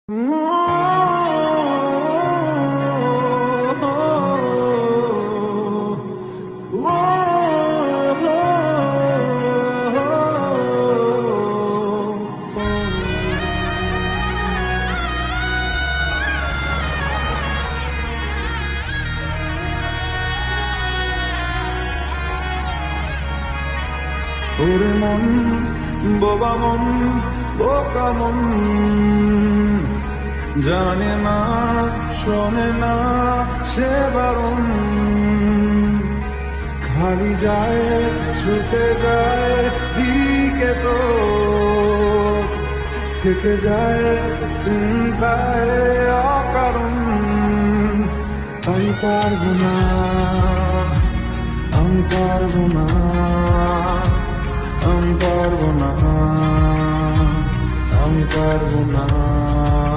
ওরে মন বোবা মন বোকা মন জানে না শোনে না সে বারণ খালি যায় ছুটে যায় দিকে তো থেকে যায় চিন্তায় অকারণ তাই পারবো না আমি পারবো না আমি পারবো না আমি পারবো না